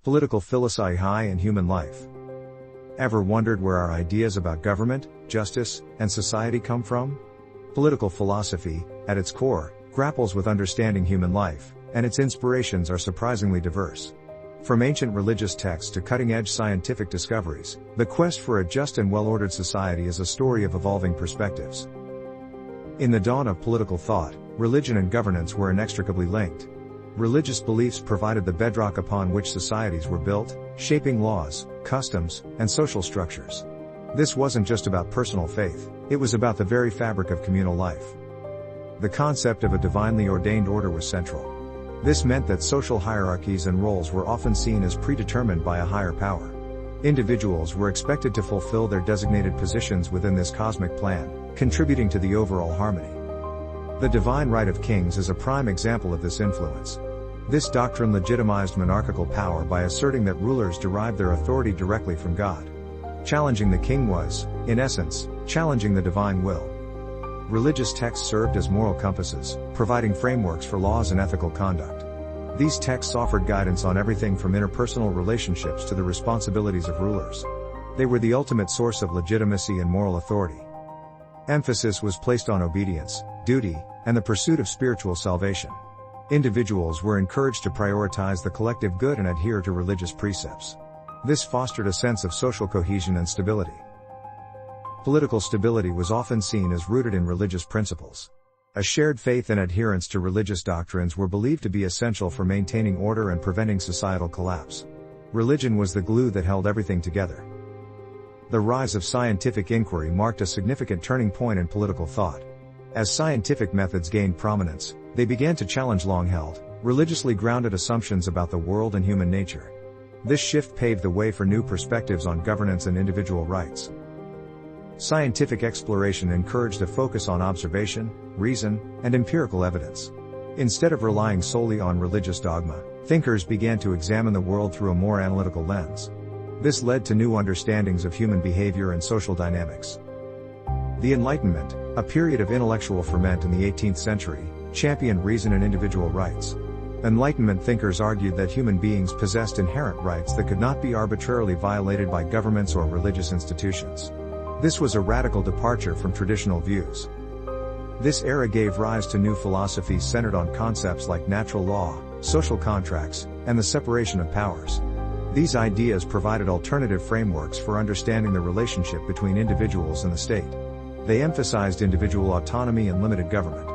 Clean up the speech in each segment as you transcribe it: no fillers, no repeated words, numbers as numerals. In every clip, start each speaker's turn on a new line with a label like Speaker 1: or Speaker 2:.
Speaker 1: Political philosophy and human life. Ever wondered where our ideas about government, justice, and society come from? Political philosophy, at its core, grapples with understanding human life, and its inspirations are surprisingly diverse. From ancient religious texts to cutting-edge scientific discoveries, the quest for a just and well-ordered society is a story of evolving perspectives. In the dawn of political thought, religion and governance were inextricably linked. Religious beliefs provided the bedrock upon which societies were built, shaping laws, customs, and social structures. This wasn't just about personal faith, it was about the very fabric of communal life. The concept of a divinely ordained order was central. This meant that social hierarchies and roles were often seen as predetermined by a higher power. Individuals were expected to fulfill their designated positions within this cosmic plan, contributing to the overall harmony. The divine right of kings is a prime example of this influence. This doctrine legitimized monarchical power by asserting that rulers derived their authority directly from God. Challenging the king was, in essence, challenging the divine will. Religious texts served as moral compasses, providing frameworks for laws and ethical conduct. These texts offered guidance on everything from interpersonal relationships to the responsibilities of rulers. They were the ultimate source of legitimacy and moral authority. Emphasis was placed on obedience, duty, and the pursuit of spiritual salvation. Individuals were encouraged to prioritize the collective good and adhere to religious precepts. This fostered a sense of social cohesion and stability. Political stability was often seen as rooted in religious principles. A shared faith and adherence to religious doctrines were believed to be essential for maintaining order and preventing societal collapse. Religion was the glue that held everything together. The rise of scientific inquiry marked a significant turning point in political thought. As scientific methods gained prominence, they began to challenge long-held, religiously grounded assumptions about the world and human nature. This shift paved the way for new perspectives on governance and individual rights. Scientific exploration encouraged a focus on observation, reason, and empirical evidence. Instead of relying solely on religious dogma, thinkers began to examine the world through a more analytical lens. This led to new understandings of human behavior and social dynamics. The Enlightenment, a period of intellectual ferment in the 18th century, championed reason and individual rights. Enlightenment thinkers argued that human beings possessed inherent rights that could not be arbitrarily violated by governments or religious institutions. This was a radical departure from traditional views. This era gave rise to new philosophies centered on concepts like natural law, social contracts, and the separation of powers. These ideas provided alternative frameworks for understanding the relationship between individuals and the state. They emphasized individual autonomy and limited government.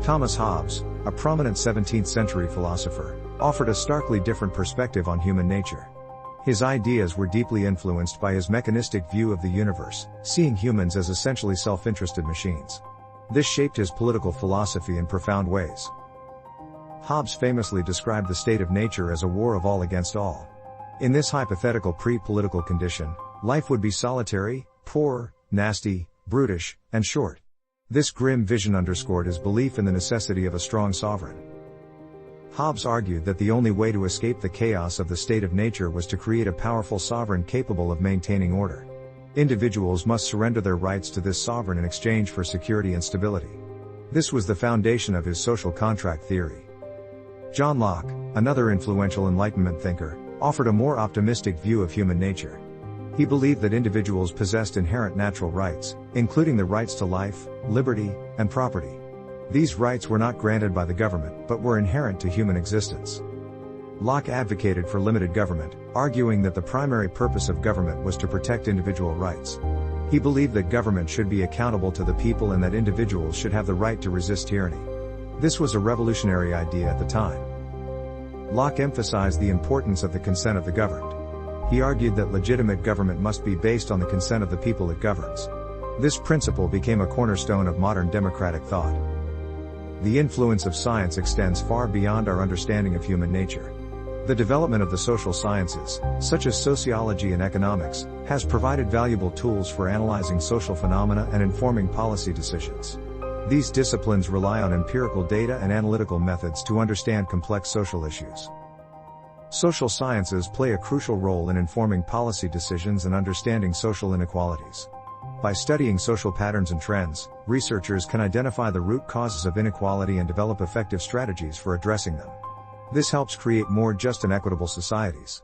Speaker 1: Thomas Hobbes, a prominent 17th century philosopher, offered a starkly different perspective on human nature. His ideas were deeply influenced by his mechanistic view of the universe, seeing humans as essentially self-interested machines. This shaped his political philosophy in profound ways. Hobbes famously described the state of nature as a war of all against all. In this hypothetical pre-political condition, life would be solitary, poor, nasty, brutish, and short. This grim vision underscored his belief in the necessity of a strong sovereign. Hobbes argued that the only way to escape the chaos of the state of nature was to create a powerful sovereign capable of maintaining order. Individuals must surrender their rights to this sovereign in exchange for security and stability. This was the foundation of his social contract theory. John Locke, another influential Enlightenment thinker, offered a more optimistic view of human nature. He believed that individuals possessed inherent natural rights, including the rights to life, liberty, and property. These rights were not granted by the government, but were inherent to human existence. Locke advocated for limited government, arguing that the primary purpose of government was to protect individual rights. He believed that government should be accountable to the people and that individuals should have the right to resist tyranny. This was a revolutionary idea at the time. Locke emphasized the importance of the consent of the governed. He argued that legitimate government must be based on the consent of the people it governs. This principle became a cornerstone of modern democratic thought. The influence of science extends far beyond our understanding of human nature. The development of the social sciences, such as sociology and economics, has provided valuable tools for analyzing social phenomena and informing policy decisions. These disciplines rely on empirical data and analytical methods to understand complex social issues. Social sciences play a crucial role in informing policy decisions and understanding social inequalities. By studying social patterns and trends, researchers can identify the root causes of inequality and develop effective strategies for addressing them. This helps create more just and equitable societies.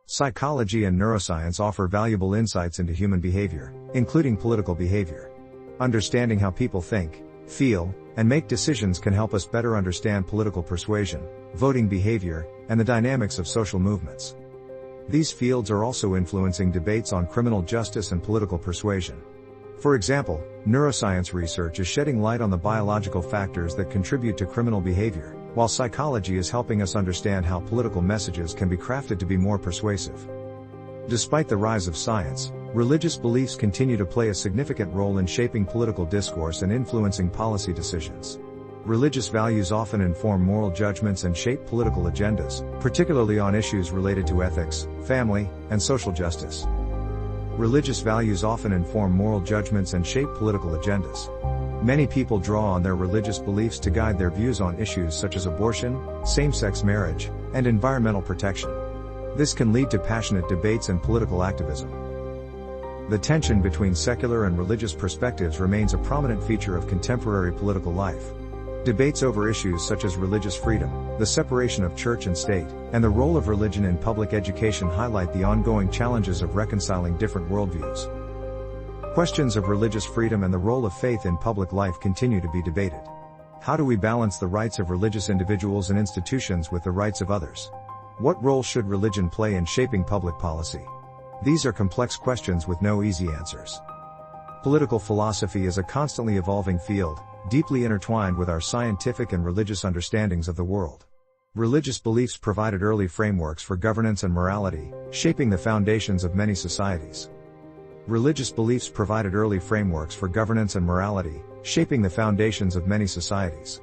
Speaker 1: Psychology and neuroscience offer valuable insights into human behavior, including political behavior. Understanding how people think, feel, and make decisions can help us better understand political persuasion, voting behavior, and the dynamics of social movements. These fields are also influencing debates on criminal justice and political persuasion. For example, neuroscience research is shedding light on the biological factors that contribute to criminal behavior, while psychology is helping us understand how political messages can be crafted to be more persuasive. Despite the rise of science, religious beliefs continue to play a significant role in shaping political discourse and influencing policy decisions. Religious values often inform moral judgments and shape political agendas, particularly on issues related to ethics, family, and social justice. Religious values often inform moral judgments and shape political agendas. Many people draw on their religious beliefs to guide their views on issues such as abortion, same-sex marriage, and environmental protection. This can lead to passionate debates and political activism. The tension between secular and religious perspectives remains a prominent feature of contemporary political life. Debates over issues such as religious freedom, the separation of church and state, and the role of religion in public education highlight the ongoing challenges of reconciling different worldviews. Questions of religious freedom and the role of faith in public life continue to be debated. How do we balance the rights of religious individuals and institutions with the rights of others? What role should religion play in shaping public policy? These are complex questions with no easy answers. Political philosophy is a constantly evolving field, deeply intertwined with our scientific and religious understandings of the world. Religious beliefs provided early frameworks for governance and morality, shaping the foundations of many societies. Religious beliefs provided early frameworks for governance and morality, shaping the foundations of many societies.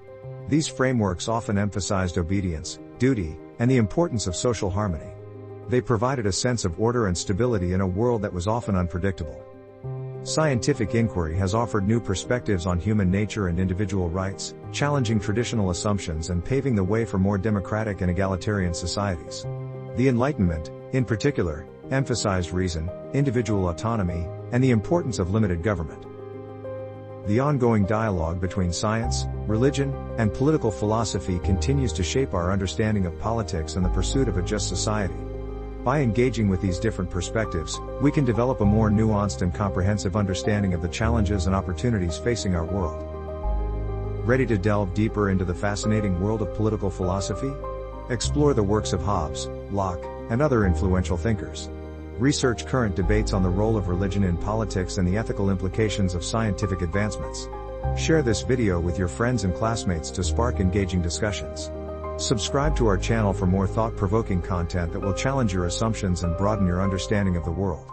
Speaker 1: These frameworks often emphasized obedience, duty, and the importance of social harmony. They provided a sense of order and stability in a world that was often unpredictable. Scientific inquiry has offered new perspectives on human nature and individual rights, challenging traditional assumptions and paving the way for more democratic and egalitarian societies. The Enlightenment, in particular, emphasized reason, individual autonomy, and the importance of limited government. The ongoing dialogue between science, religion, and political philosophy continues to shape our understanding of politics and the pursuit of a just society. By engaging with these different perspectives, we can develop a more nuanced and comprehensive understanding of the challenges and opportunities facing our world. Ready to delve deeper into the fascinating world of political philosophy? Explore the works of Hobbes, Locke, and other influential thinkers. Research current debates on the role of religion in politics and the ethical implications of scientific advancements. Share this video with your friends and classmates to spark engaging discussions. Subscribe to our channel for more thought-provoking content that will challenge your assumptions and broaden your understanding of the world.